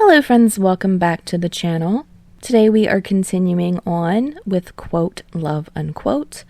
Hello friends, welcome back to the channel. Today we are continuing on with Quote Love Unquote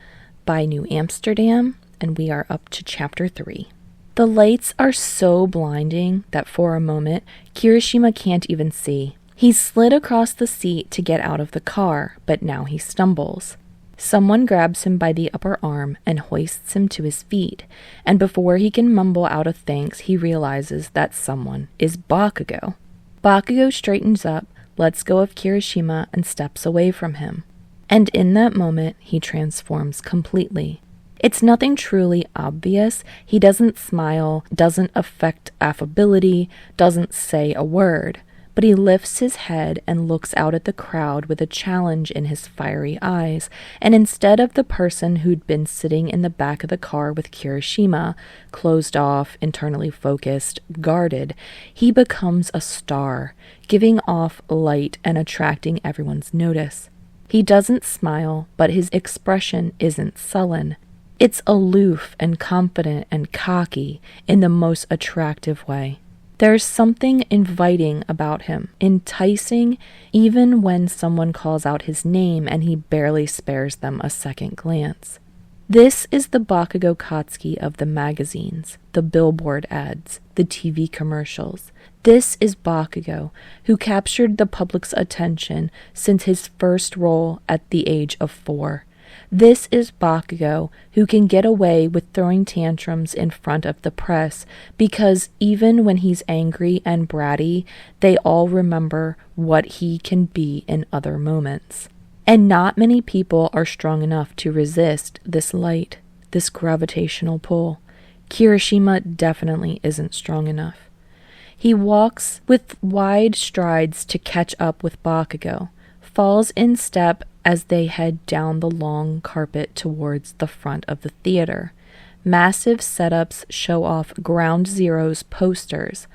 by New Amsterdam, and we are up to chapter 3. The lights are so blinding that for a moment Kirishima can't even see. He slid across the seat to get out of the car, but now he stumbles. Someone grabs him by the upper arm and hoists him to his feet, and before he can mumble out a thanks, he realizes that someone is Bakugou. Bakugou straightens up, lets go of Kirishima, and steps away from him. And in that moment, he transforms completely. It's nothing truly obvious. He doesn't smile, doesn't affect affability, doesn't say a word. But he lifts his head and looks out at the crowd with a challenge in his fiery eyes, and instead of the person who'd been sitting in the back of the car with Kirishima, closed off, internally focused, guarded, he becomes a star, giving off light and attracting everyone's notice. He doesn't smile, but his expression isn't sullen. It's aloof and confident and cocky in the most attractive way. There's something inviting about him, enticing even when someone calls out his name and he barely spares them a second glance. This is the Bakugou Katsuki of the magazines, the billboard ads, the TV commercials. This is Bakugou, who captured the public's attention since his first role at the age of 4. This is Bakugou, who can get away with throwing tantrums in front of the press because even when he's angry and bratty, they all remember what he can be in other moments. And not many people are strong enough to resist this light, this gravitational pull. Kirishima definitely isn't strong enough. He walks with wide strides to catch up with Bakugou, falls in step as they head down the long carpet towards the front of the theater. Massive setups show off Ground Zero's posters,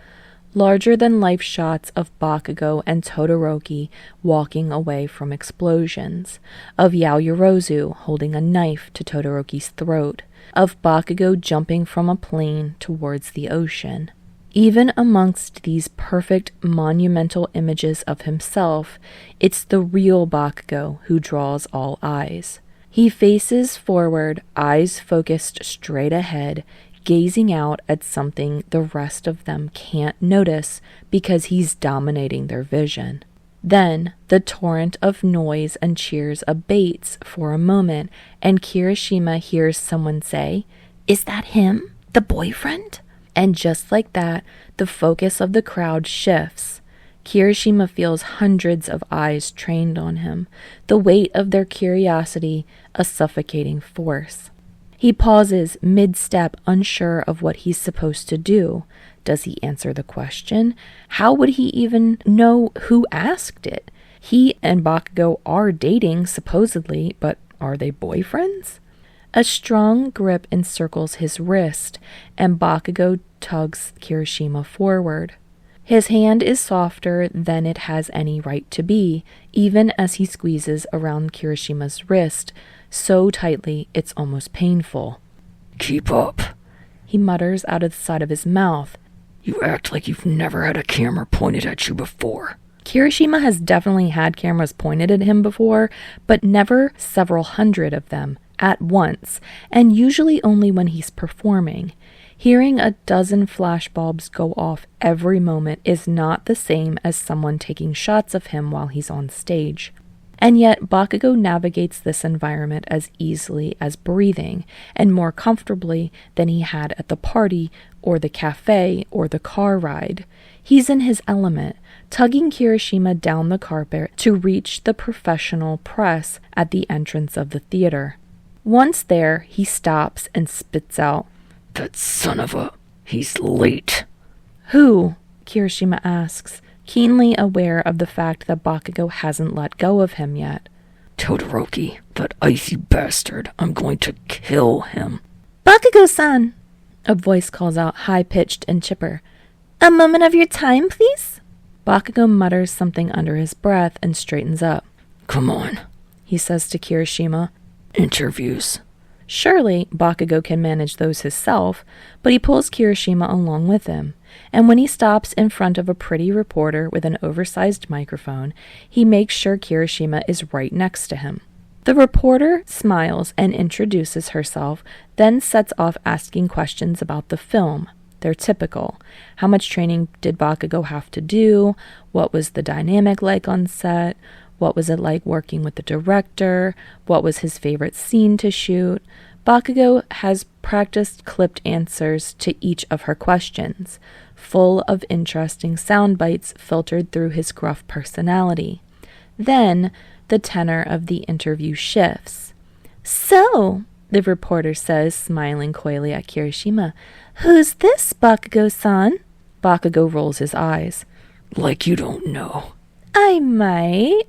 larger-than-life shots of Bakugou and Todoroki walking away from explosions, of Yaoyorozu holding a knife to Todoroki's throat, of Bakugou jumping from a plane towards the ocean. Even amongst these perfect, monumental images of himself, it's the real Bakugou who draws all eyes. He faces forward, eyes focused straight ahead, gazing out at something the rest of them can't notice because he's dominating their vision. Then, the torrent of noise and cheers abates for a moment, and Kirishima hears someone say, "Is that him? The boyfriend?" And just like that, the focus of the crowd shifts. Kirishima feels hundreds of eyes trained on him, the weight of their curiosity a suffocating force. He pauses mid-step, unsure of what he's supposed to do. Does he answer the question? How would he even know who asked it? He and Bakugou are dating, supposedly, but are they boyfriends? A strong grip encircles his wrist, and Bakugou tugs Kirishima forward. His hand is softer than it has any right to be, even as he squeezes around Kirishima's wrist, so tightly it's almost painful. "Keep up," he mutters out of the side of his mouth. "You act like you've never had a camera pointed at you before." Kirishima has definitely had cameras pointed at him before, but never several hundred of them at once, and usually only when he's performing. Hearing a dozen flashbulbs go off every moment is not the same as someone taking shots of him while he's on stage. And yet Bakugou navigates this environment as easily as breathing, and more comfortably than he had at the party, or the cafe, or the car ride. He's in his element, tugging Kirishima down the carpet to reach the professional press at the entrance of the theater. Once there, he stops and spits out, "That son of a... he's late." "Who?" Kirishima asks, keenly aware of the fact that Bakugou hasn't let go of him yet. "Todoroki, that icy bastard. I'm going to kill him." "Bakugou-san!" a voice calls out, high-pitched and chipper. "A moment of your time, please?" Bakugou mutters something under his breath and straightens up. "Come on," he says to Kirishima. "Interviews." Surely Bakugou can manage those himself, but he pulls Kirishima along with him. and when he stops in front of a pretty reporter with an oversized microphone, he makes sure Kirishima is right next to him. The reporter smiles and introduces herself, then sets off asking questions about the film. They're typical. How much training did Bakugou have to do? What was the dynamic like on set? What was it like working with the director? What was his favorite scene to shoot? Bakugou has practiced clipped answers to each of her questions, full of interesting sound bites filtered through his gruff personality. Then, the tenor of the interview shifts. "So," the reporter says, smiling coyly at Kirishima, "who's this, Bakugou-san?" Bakugou rolls his eyes. "Like you don't know." "I might,"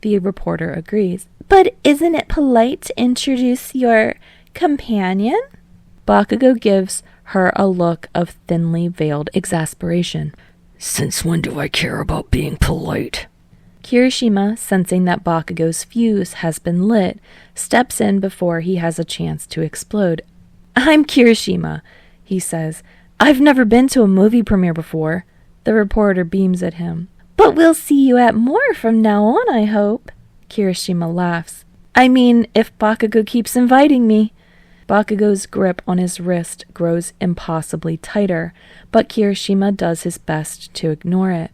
the reporter agrees. "But isn't it polite to introduce your companion?" Bakugou gives her a look of thinly veiled exasperation. "Since when do I care about being polite?" Kirishima, sensing that Bakugou's fuse has been lit, steps in before he has a chance to explode. "I'm Kirishima," he says. "I've never been to a movie premiere before." The reporter beams at him. "But we'll see you at more from now on, I hope." Kirishima laughs. "I mean, if Bakugou keeps inviting me." Bakugou's grip on his wrist grows impossibly tighter, but Kirishima does his best to ignore it.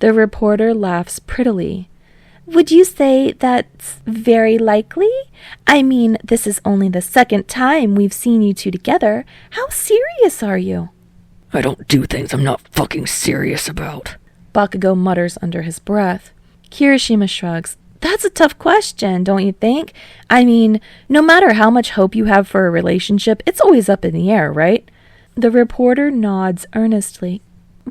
The reporter laughs prettily. "Would you say that's very likely? I mean, this is only the second time we've seen you two together. How serious are you?" "I don't do things I'm not fucking serious about," Bakugou mutters under his breath. Kirishima shrugs. "That's a tough question, don't you think? I mean, no matter how much hope you have for a relationship, it's always up in the air, right?" The reporter nods earnestly.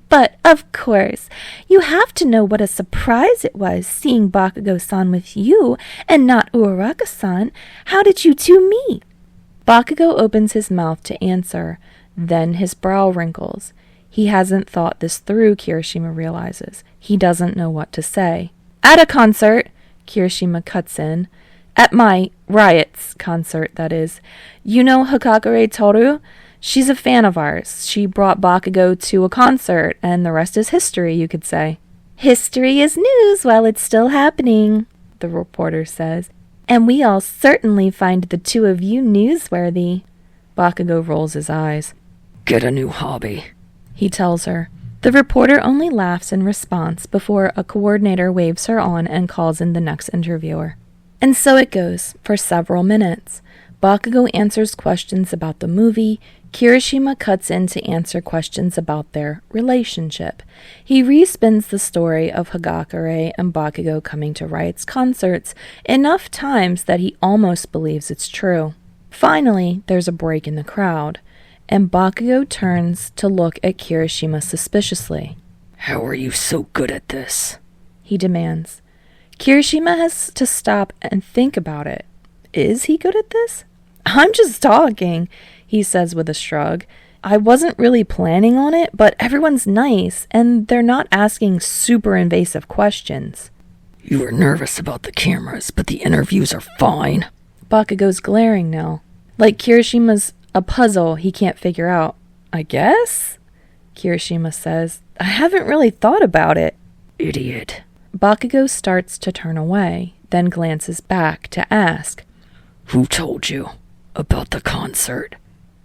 "But, of course, you have to know what a surprise it was seeing Bakugou-san with you and not Uraraka-san. How did you two meet?" Bakugou opens his mouth to answer, then his brow wrinkles. He hasn't thought this through, Kirishima realizes. He doesn't know what to say. "At a concert," Kirishima cuts in. "At my Riot's concert, that is. You know Hikagure Toru? She's a fan of ours. She brought Bakugou to a concert, and the rest is history, you could say." "History is news while it's still happening," the reporter says. "And we all certainly find the two of you newsworthy." Bakugou rolls his eyes. "Get a new hobby," he tells her. The reporter only laughs in response before a coordinator waves her on and calls in the next interviewer. And so it goes, for several minutes. Bakugou answers questions about the movie. Kirishima cuts in to answer questions about their relationship. He respins the story of Higakure and Bakugou coming to Riot's concerts enough times that he almost believes it's true. Finally, there's a break in the crowd, and Bakugou turns to look at Kirishima suspiciously. "How are you so good at this?" he demands. Kirishima has to stop and think about it. Is he good at this? "I'm just talking," he says with a shrug. "I wasn't really planning on it, but everyone's nice, and they're not asking super invasive questions." "You were nervous about the cameras, but the interviews are fine." Bakugou's glaring now. Like Kirishima's a puzzle he can't figure out. "I guess?" Kirishima says. "I haven't really thought about it." "Idiot." Bakugou starts to turn away, then glances back to ask, "Who told you about the concert?"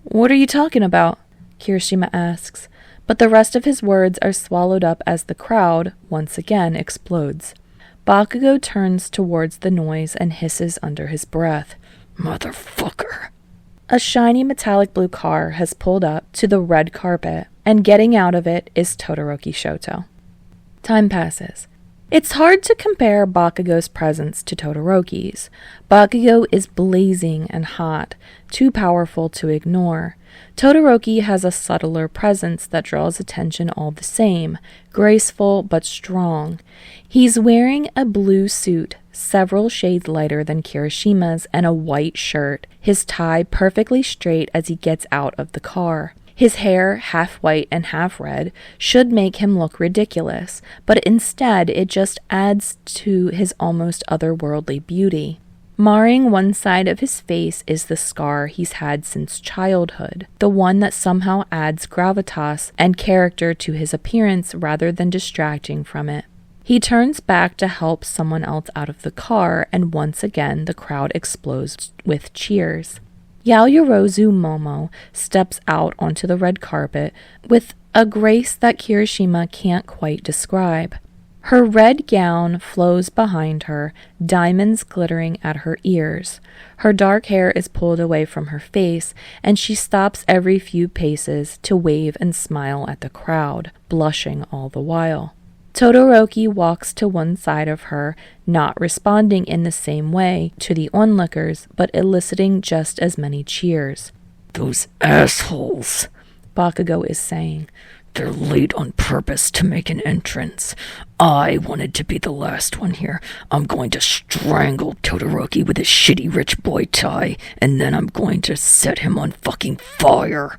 "What are you talking about?" Kirishima asks, but the rest of his words are swallowed up as the crowd, once again, explodes. Bakugou turns towards the noise and hisses under his breath, "Motherfucker." A shiny metallic blue car has pulled up to the red carpet, and getting out of it is Todoroki Shoto. Time passes. It's hard to compare Bakugou's presence to Todoroki's. Bakugou is blazing and hot, too powerful to ignore. Todoroki has a subtler presence that draws attention all the same, graceful but strong. He's wearing a blue suit, several shades lighter than Kirishima's, and a white shirt, his tie perfectly straight as he gets out of the car. His hair, half white and half red, should make him look ridiculous, but instead it just adds to his almost otherworldly beauty. Marring one side of his face is the scar he's had since childhood, the one that somehow adds gravitas and character to his appearance rather than distracting from it. He turns back to help someone else out of the car, and once again the crowd explodes with cheers. Yaoyorozu Momo steps out onto the red carpet with a grace that Kirishima can't quite describe. Her red gown flows behind her, diamonds glittering at her ears. Her dark hair is pulled away from her face, and she stops every few paces to wave and smile at the crowd, blushing all the while. Todoroki walks to one side of her, not responding in the same way to the onlookers, but eliciting just as many cheers. Those assholes, Bakugou is saying. They're late on purpose to make an entrance. I wanted to be the last one here. I'm going to strangle Todoroki with his shitty rich boy tie, and then I'm going to set him on fucking fire.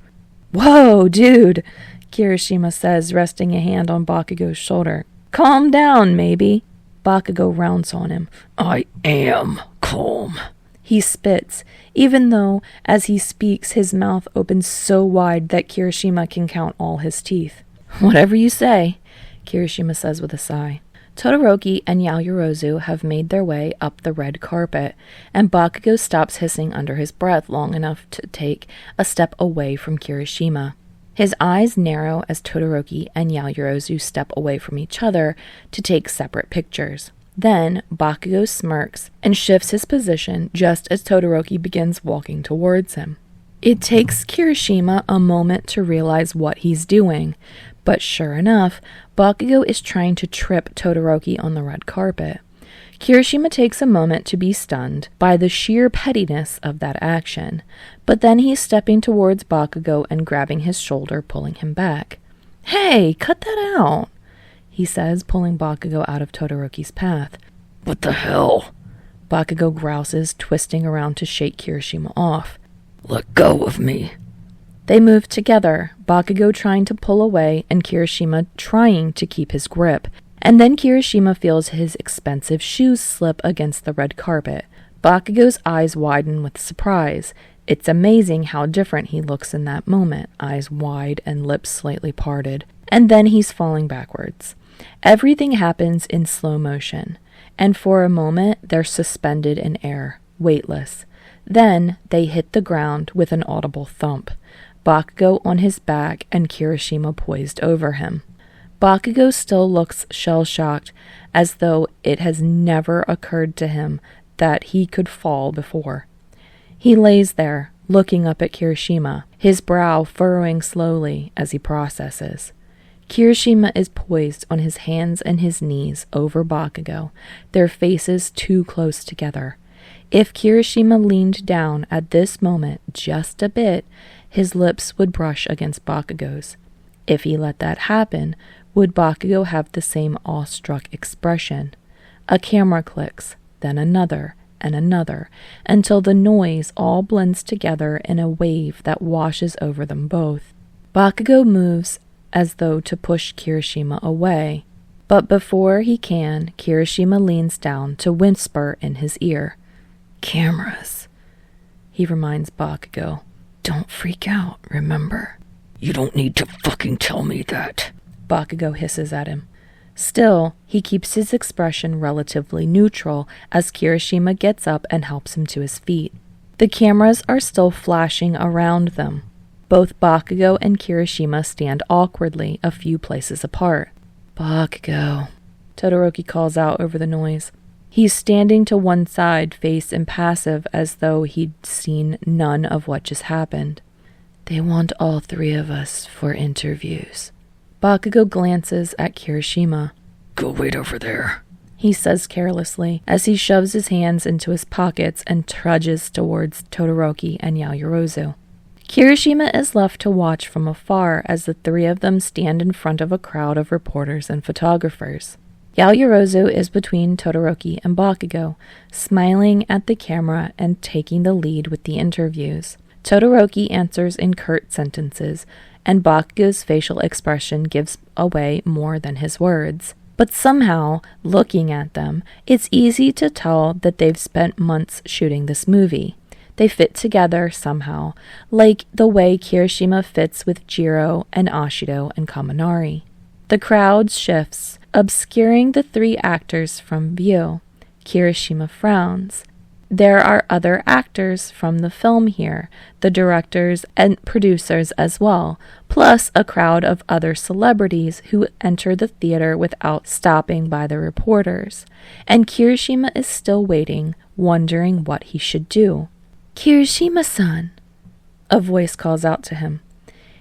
Whoa, dude, Kirishima says, resting a hand on Bakugou's shoulder. Calm down, maybe. Bakugou rounds on him. I am calm. He spits, even though, as he speaks, his mouth opens so wide that Kirishima can count all his teeth. Whatever you say, Kirishima says with a sigh. Todoroki and Yaoyorozu have made their way up the red carpet, and Bakugou stops hissing under his breath long enough to take a step away from Kirishima. His eyes narrow as Todoroki and Yaoyorozu step away from each other to take separate pictures. Then, Bakugou smirks and shifts his position just as Todoroki begins walking towards him. It takes Kirishima a moment to realize what he's doing, but sure enough, Bakugou is trying to trip Todoroki on the red carpet. Kirishima takes a moment to be stunned by the sheer pettiness of that action, but then he's stepping towards Bakugou and grabbing his shoulder, pulling him back. "Hey, cut that out," he says, pulling Bakugou out of Todoroki's path. What the hell? Bakugou grouses, twisting around to shake Kirishima off. Let go of me. They move together, Bakugou trying to pull away and Kirishima trying to keep his grip. And then Kirishima feels his expensive shoes slip against the red carpet. Bakugou's eyes widen with surprise. It's amazing how different he looks in that moment, eyes wide and lips slightly parted. And then he's falling backwards. Everything happens in slow motion, and for a moment they're suspended in air, weightless. Then they hit the ground with an audible thump, Bakugou on his back and Kirishima poised over him. Bakugou still looks shell-shocked, as though it has never occurred to him that he could fall before. He lays there, looking up at Kirishima, his brow furrowing slowly as he processes. Kirishima is poised on his hands and his knees over Bakugou, their faces too close together. If Kirishima leaned down at this moment just a bit, his lips would brush against Bakugou's. If he let that happen, would Bakugou have the same awestruck expression? A camera clicks, then another, and another, until the noise all blends together in a wave that washes over them both. Bakugou moves as though to push Kirishima away, but before he can, Kirishima leans down to whisper in his ear. "Cameras," he reminds Bakugou. "Don't freak out, remember?" You don't need to fucking tell me that. Bakugou hisses at him. Still, he keeps his expression relatively neutral as Kirishima gets up and helps him to his feet. The cameras are still flashing around them. Both Bakugou and Kirishima stand awkwardly a few places apart. "Bakugou," Todoroki calls out over the noise. He's standing to one side, face impassive as though he'd seen none of what just happened. "They want all three of us for interviews." Bakugou glances at Kirishima. Go wait over there, he says carelessly as he shoves his hands into his pockets and trudges towards Todoroki and Yaoyorozu. Kirishima is left to watch from afar as the three of them stand in front of a crowd of reporters and photographers. Yaoyorozu is between Todoroki and Bakugou, smiling at the camera and taking the lead with the interviews. Todoroki answers in curt sentences, and Bakugou's facial expression gives away more than his words. But somehow, looking at them, it's easy to tell that they've spent months shooting this movie. They fit together somehow, like the way Kirishima fits with Jiro and Ashido and Kaminari. The crowd shifts, obscuring the three actors from view. Kirishima frowns. There are other actors from the film here, the directors and producers as well, plus a crowd of other celebrities who enter the theater without stopping by the reporters. And Kirishima is still waiting, wondering what he should do. "Kirishima-san," a voice calls out to him.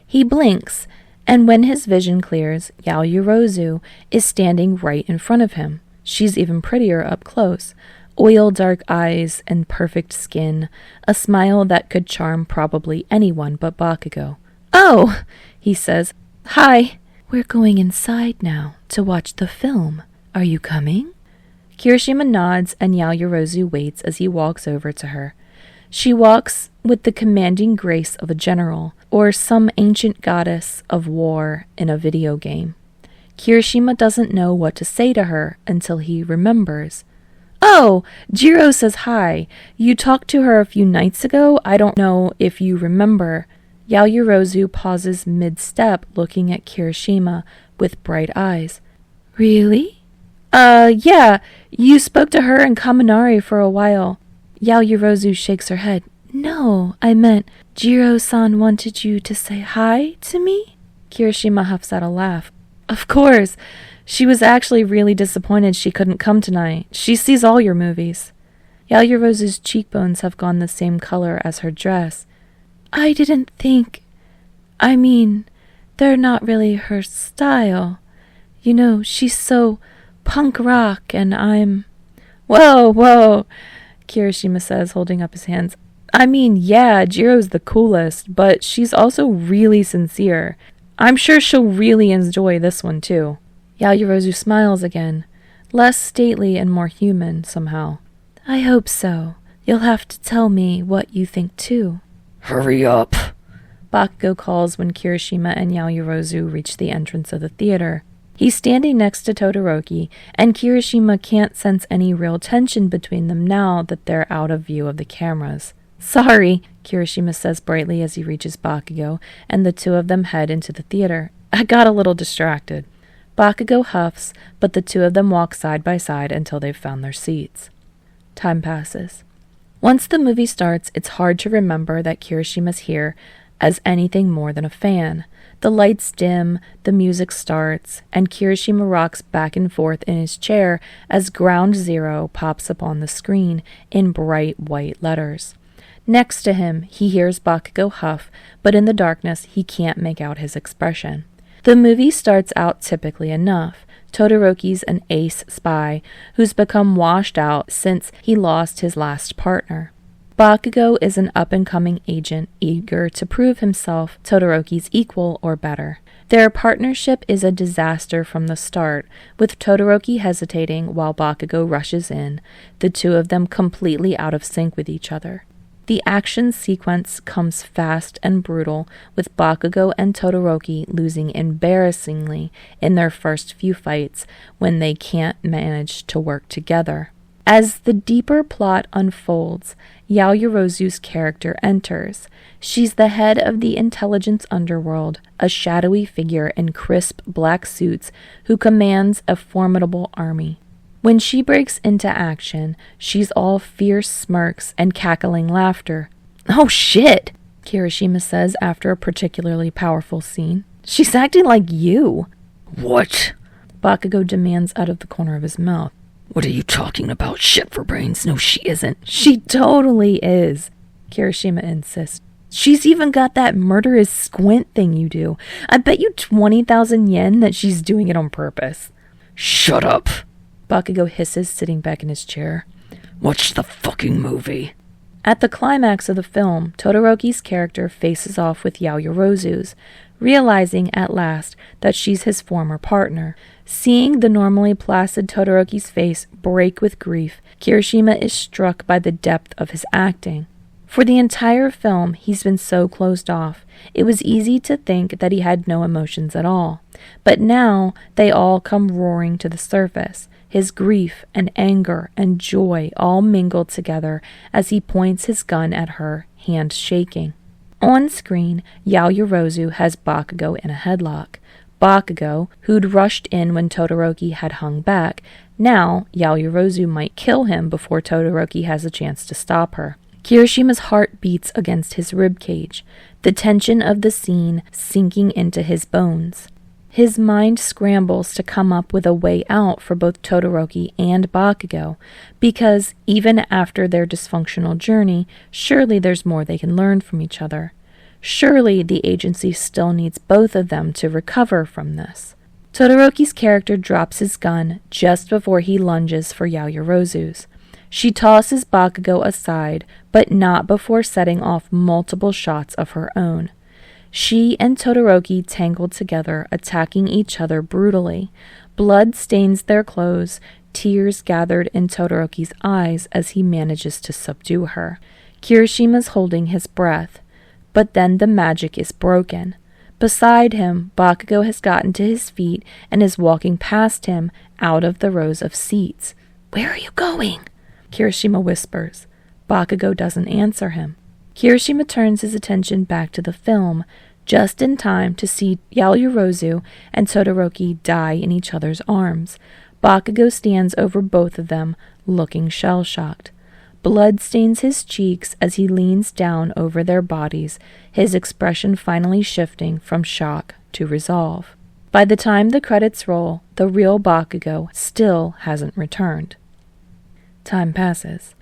He blinks, and when his vision clears, Yaoyorozu is standing right in front of him. She's even prettier up close. Oil dark eyes and perfect skin, a smile that could charm probably anyone but Bakugou. "Oh," he says. "Hi. We're going inside now to watch the film. Are you coming?" Kirishima nods and Yaoyorozu waits as he walks over to her. She walks with the commanding grace of a general, or some ancient goddess of war in a video game. Kirishima doesn't know what to say to her until he remembers. "Oh, Jiro says hi. You talked to her a few nights ago. I don't know if you remember." Yaoyorozu pauses mid-step, looking at Kirishima with bright eyes. "Really?" Yeah. You spoke to her and Kaminari for a while." Yaoyorozu shakes her head. "No, I meant Jiro-san wanted you to say hi to me?" Kirishima huffs out a laugh. "Of course. She was actually really disappointed she couldn't come tonight. She sees all your movies." Yaoyorozu's cheekbones have gone the same color as her dress. "I didn't think... they're not really her style. You know, she's so punk rock and I'm..." Whoa, Kirishima says, holding up his hands. Yeah, Jiro's the coolest, but she's also really sincere. I'm sure she'll really enjoy this one too." Yaoyorozu smiles again, less stately and more human somehow. "I hope so. You'll have to tell me what you think too." "Hurry up," Bakugou calls when Kirishima and Yaoyorozu reach the entrance of the theater. He's standing next to Todoroki, and Kirishima can't sense any real tension between them now that they're out of view of the cameras. "Sorry," Kirishima says brightly as he reaches Bakugou, and the two of them head into the theater. "I got a little distracted." Bakugou huffs, but the two of them walk side by side until they've found their seats. Time passes. Once the movie starts, it's hard to remember that Kirishima's here as anything more than a fan. The lights dim, the music starts, and Kirishima rocks back and forth in his chair as Ground Zero pops up on the screen in bright white letters. Next to him, he hears Bakugou huff, but in the darkness, he can't make out his expression. The movie starts out typically enough. Todoroki's an ace spy who's become washed out since he lost his last partner. Bakugou is an up-and-coming agent eager to prove himself Todoroki's equal or better. Their partnership is a disaster from the start, with Todoroki hesitating while Bakugou rushes in, the two of them completely out of sync with each other. The action sequence comes fast and brutal, with Bakugou and Todoroki losing embarrassingly in their first few fights when they can't manage to work together. As the deeper plot unfolds, Yaoyorozu's character enters. She's the head of the intelligence underworld, a shadowy figure in crisp black suits who commands a formidable army. When she breaks into action, she's all fierce smirks and cackling laughter. "Oh shit," Kirishima says after a particularly powerful scene. "She's acting like you." "What?" Bakugou demands out of the corner of his mouth. "What are you talking about, shit for brains? No, she isn't." "She totally is," Kirishima insists. "She's even got that murderous squint thing you do. I bet you 20,000 yen that she's doing it on purpose." "Shut up," Bakugou hisses, sitting back in his chair. "Watch the fucking movie." At the climax of the film, Todoroki's character faces off with Yaoyorozu's, realizing at last that she's his former partner. Seeing the normally placid Todoroki's face break with grief, Kirishima is struck by the depth of his acting. For the entire film, he's been so closed off. It was easy to think that he had no emotions at all. But now, they all come roaring to the surface. His grief and anger and joy all mingled together as he points his gun at her, hand shaking. On screen, Yaoyorozu has Bakugou in a headlock. Bakugou, who'd rushed in when Todoroki had hung back, now Yaoyorozu might kill him before Todoroki has a chance to stop her. Kirishima's heart beats against his ribcage, the tension of the scene sinking into his bones. His mind scrambles to come up with a way out for both Todoroki and Bakugou, because even after their dysfunctional journey, surely there's more they can learn from each other. Surely the agency still needs both of them to recover from this. Todoroki's character drops his gun just before he lunges for Yaoyorozu's. She tosses Bakugou aside, but not before setting off multiple shots of her own. She and Todoroki tangled together, attacking each other brutally. Blood stains their clothes, tears gathered in Todoroki's eyes as he manages to subdue her. Kirishima's holding his breath. But then the magic is broken. Beside him, Bakugou has gotten to his feet and is walking past him out of the rows of seats. "Where are you going?" Kirishima whispers. Bakugou doesn't answer him. Kirishima turns his attention back to the film, just in time to see Yaoyorozu and Todoroki die in each other's arms. Bakugou stands over both of them, looking shell-shocked. Blood stains his cheeks as he leans down over their bodies, his expression finally shifting from shock to resolve. By the time the credits roll, the real Bakugou still hasn't returned. Time passes.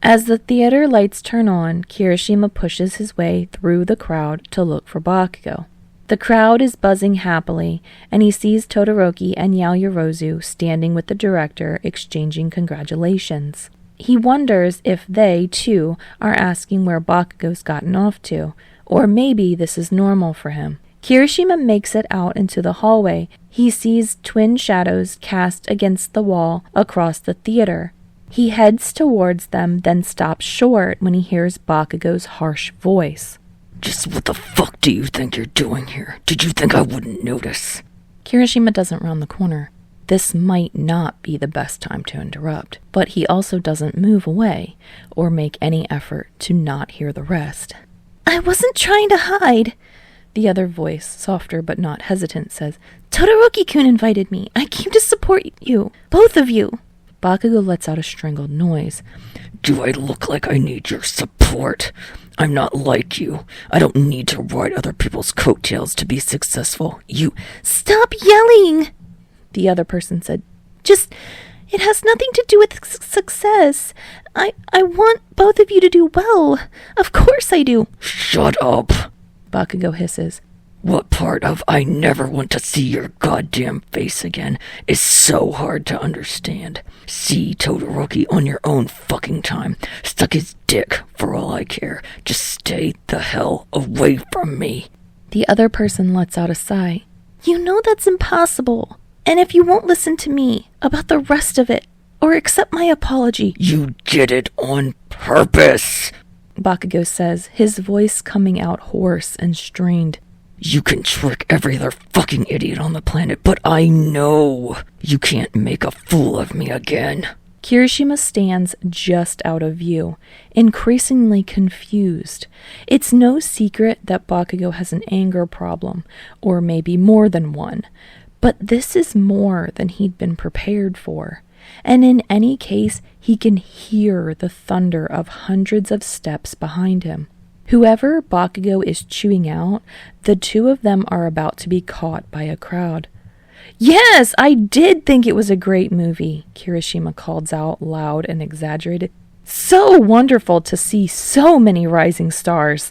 As the theater lights turn on, Kirishima pushes his way through the crowd to look for Bakugou. The crowd is buzzing happily, and he sees Todoroki and Yaoyorozu standing with the director exchanging congratulations. He wonders if they, too, are asking where Bakugou's gotten off to, or maybe this is normal for him. Kirishima makes it out into the hallway. He sees twin shadows cast against the wall across the theater. He heads towards them, then stops short when he hears Bakugou's harsh voice. "Just what the fuck do you think you're doing here? Did you think I wouldn't notice?" Kirishima doesn't round the corner. This might not be the best time to interrupt, but he also doesn't move away or make any effort to not hear the rest. "I wasn't trying to hide," the other voice, softer but not hesitant, says. "Todoroki-kun invited me. I came to support you. Both of you." Bakugou lets out a strangled noise. "Do I look like I need your support? I'm not like you. I don't need to ride other people's coattails to be successful. You..." "Stop yelling," the other person said. It has nothing to do with success. I want both of you to do well. Of course I do." "Shut up," Bakugou hisses. "What part of 'I never want to see your goddamn face again' is so hard to understand? See Todoroki on your own fucking time. Stuck his dick for all I care. Just stay the hell away from me." The other person lets out a sigh. "You know that's impossible. And if you won't listen to me about the rest of it, or accept my apology..." "You did it on purpose," Bakugou says, his voice coming out hoarse and strained. "You can trick every other fucking idiot on the planet, but I know you can't make a fool of me again." Kirishima stands just out of view, increasingly confused. It's no secret that Bakugou has an anger problem, or maybe more than one. But this is more than he'd been prepared for. And in any case, he can hear the thunder of hundreds of steps behind him. Whoever Bakugou is chewing out, the two of them are about to be caught by a crowd. "Yes, I did think it was a great movie," Kirishima calls out loud and exaggerated. "So wonderful to see so many rising stars."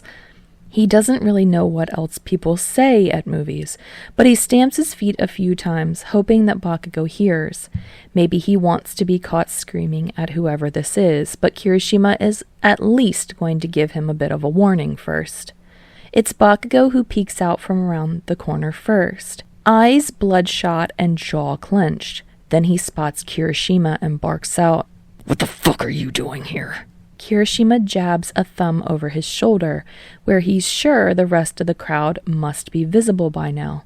He doesn't really know what else people say at movies, but he stamps his feet a few times, hoping that Bakugou hears. Maybe he wants to be caught screaming at whoever this is, but Kirishima is at least going to give him a bit of a warning first. It's Bakugou who peeks out from around the corner first, eyes bloodshot and jaw clenched. Then he spots Kirishima and barks out, "What the fuck are you doing here?" Kirishima jabs a thumb over his shoulder, where he's sure the rest of the crowd must be visible by now.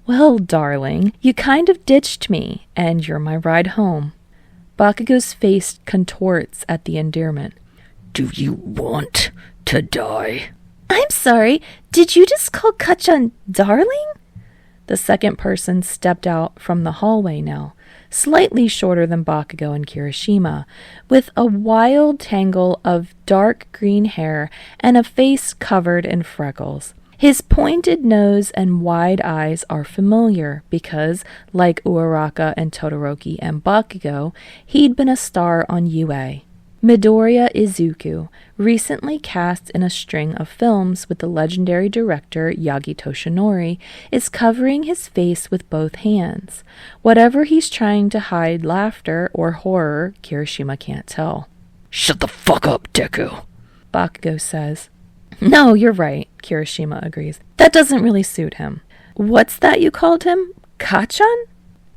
Well, darling, you kind of ditched me, and you're my ride home. Bakugou's face contorts at the endearment. Do you want to die? I'm sorry, did you just call Kachan darling? The second person stepped out from the hallway now, slightly shorter than Bakugou and Kirishima, with a wild tangle of dark green hair and a face covered in freckles. His pointed nose and wide eyes are familiar because, like Uraraka and Todoroki and Bakugou, he'd been a star on UA. Midoriya Izuku, recently cast in a string of films with the legendary director Yagi Toshinori, is covering his face with both hands. Whatever he's trying to hide, laughter or horror, Kirishima can't tell. Shut the fuck up, Deku, Bakugou says. No, you're right, Kirishima agrees. That doesn't really suit him. What's that you called him? Kachan?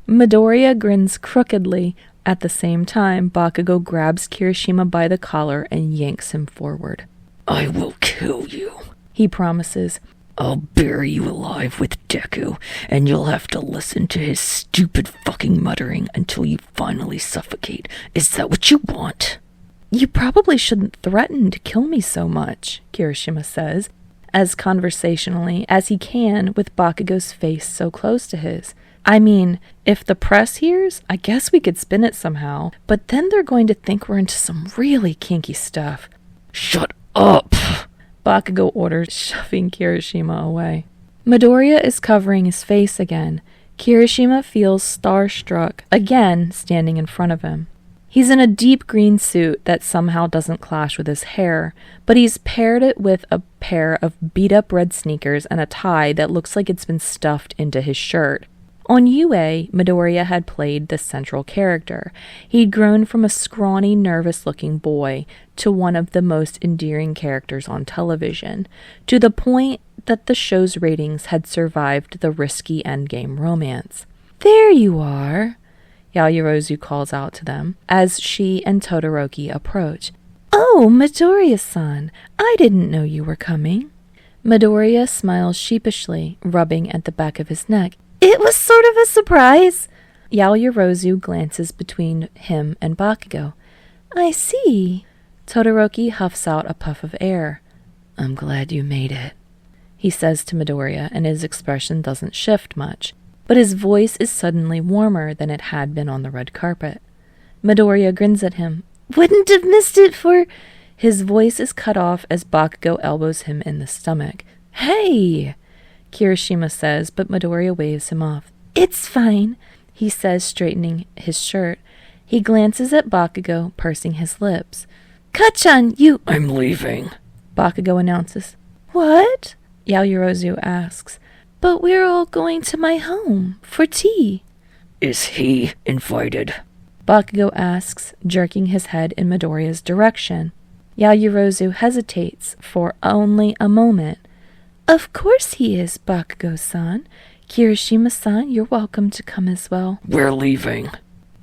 Midoriya grins crookedly. At the same time, Bakugou grabs Kirishima by the collar and yanks him forward. I will kill you, he promises. I'll bury you alive with Deku, and you'll have to listen to his stupid fucking muttering until you finally suffocate. Is that what you want? You probably shouldn't threaten to kill me so much, Kirishima says, as conversationally as he can with Bakugou's face so close to his. I mean, if the press hears, I guess we could spin it somehow, but then they're going to think we're into some really kinky stuff. Shut up, Bakugou orders, shoving Kirishima away. Midoriya is covering his face again. Kirishima feels starstruck, again standing in front of him. He's in a deep green suit that somehow doesn't clash with his hair, but he's paired it with a pair of beat-up red sneakers and a tie that looks like it's been stuffed into his shirt. On UA, Midoriya had played the central character. He'd grown from a scrawny, nervous-looking boy to one of the most endearing characters on television, to the point that the show's ratings had survived the risky endgame romance. There you are, Yaoyorozu calls out to them, as she and Todoroki approach. Oh, Midoriya-san, I didn't know you were coming. Midoriya smiles sheepishly, rubbing at the back of his neck. It was sort of a surprise. Yaoyorozu glances between him and Bakugou. I see. Todoroki huffs out a puff of air. I'm glad you made it, he says to Midoriya, and his expression doesn't shift much, but his voice is suddenly warmer than it had been on the red carpet. Midoriya grins at him. Wouldn't have missed it for... His voice is cut off as Bakugou elbows him in the stomach. Hey! Kirishima says, but Midoriya waves him off. It's fine, he says, straightening his shirt. He glances at Bakugou, pursing his lips. Kachan, you... I'm leaving, Bakugou announces. What? Yaoyorozu asks. But we're all going to my home for tea. Is he invited? Bakugou asks, jerking his head in Midoriya's direction. Yaoyorozu hesitates for only a moment. Of course he is, Bakugou-san. Kirishima-san, you're welcome to come as well. We're leaving,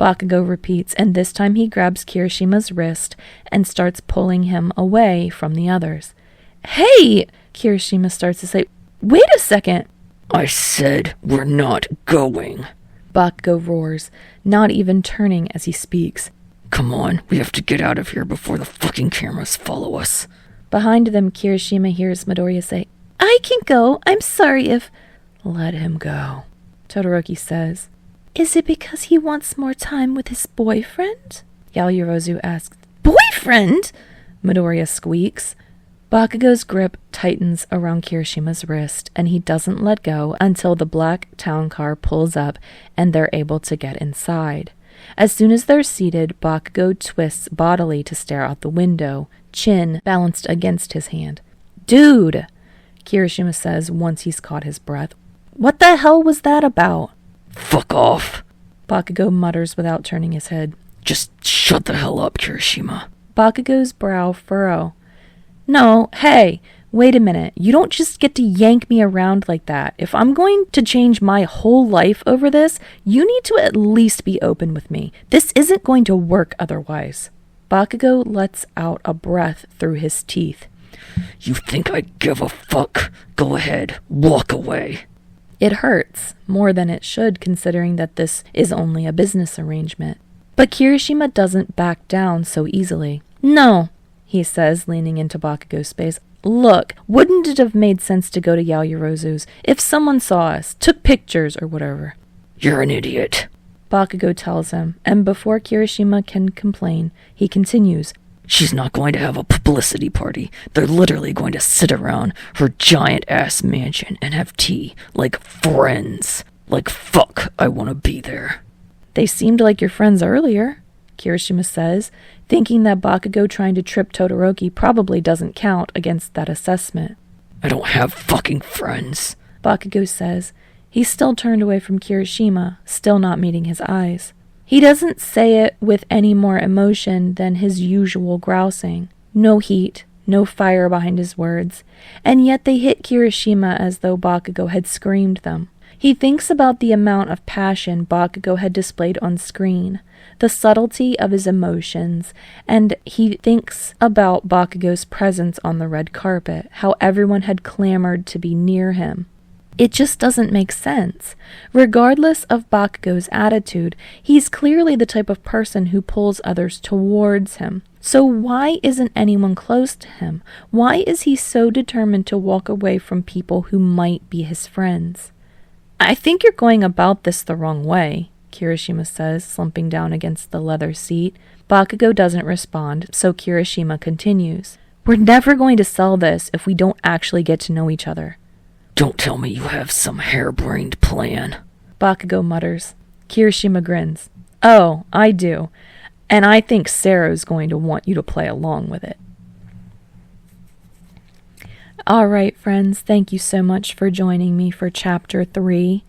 Bakugou repeats, and this time he grabs Kirishima's wrist and starts pulling him away from the others. Hey! Kirishima starts to say, wait a second! I said we're not going, Bakugou roars, not even turning as he speaks. Come on, we have to get out of here before the fucking cameras follow us. Behind them, Kirishima hears Midoriya say, I can go. I'm sorry if... Let him go, Todoroki says. Is it because he wants more time with his boyfriend? Yaoyorozu asks. Boyfriend? Midoriya squeaks. Bakugou's grip tightens around Kirishima's wrist, and he doesn't let go until the black town car pulls up and they're able to get inside. As soon as they're seated, Bakugou twists bodily to stare out the window, chin balanced against his hand. Dude! Kirishima says once he's caught his breath. What the hell was that about? Fuck off, Bakugou mutters without turning his head. Just shut the hell up, Kirishima. Bakugou's brow furrow. No, hey, wait a minute. You don't just get to yank me around like that. If I'm going to change my whole life over this, you need to at least be open with me. This isn't going to work otherwise. Bakugou lets out a breath through his teeth. You think I give a fuck? Go ahead, walk away. It hurts, more than it should considering that this is only a business arrangement. But Kirishima doesn't back down so easily. No, he says, leaning into Bakugou's space. Look, wouldn't it have made sense to go to Yaoyorozu's if someone saw us, took pictures or whatever? You're an idiot, Bakugou tells him, and before Kirishima can complain, he continues. She's not going to have a publicity party. They're literally going to sit around her giant-ass mansion and have tea, like friends. Like, fuck, I want to be there. They seemed like your friends earlier, Kirishima says, thinking that Bakugou trying to trip Todoroki probably doesn't count against that assessment. I don't have fucking friends, Bakugou says. He's still turned away from Kirishima, still not meeting his eyes. He doesn't say it with any more emotion than his usual grousing. No heat, no fire behind his words, and yet they hit Kirishima as though Bakugou had screamed them. He thinks about the amount of passion Bakugou had displayed on screen, the subtlety of his emotions, and he thinks about Bakugou's presence on the red carpet, how everyone had clamored to be near him. It just doesn't make sense. Regardless of Bakugou's attitude, he's clearly the type of person who pulls others towards him. So why isn't anyone close to him? Why is he so determined to walk away from people who might be his friends? I think you're going about this the wrong way, Kirishima says, slumping down against the leather seat. Bakugou doesn't respond, so Kirishima continues. We're never going to sell this if we don't actually get to know each other. Don't tell me you have some harebrained plan, Bakugou mutters. Kirishima grins. Oh, I do. And I think Sero's going to want you to play along with it. All right, friends, thank you so much for joining me for Chapter 3.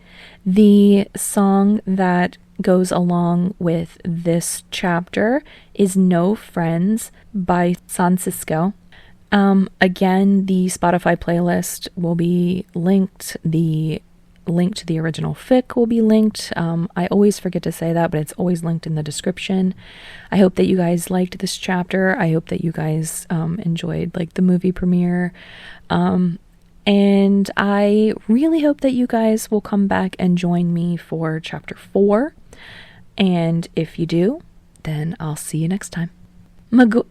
The song that goes along with this chapter is No Friends by Francisco. Again, the Spotify playlist will be linked. The link to the original fic will be linked. I always forget to say that, but it's always linked in the description. I hope that you guys liked this chapter. I hope that you guys enjoyed the movie premiere. And I really hope that you guys will come back and join me for Chapter 4. And if you do, then I'll see you next time. Magor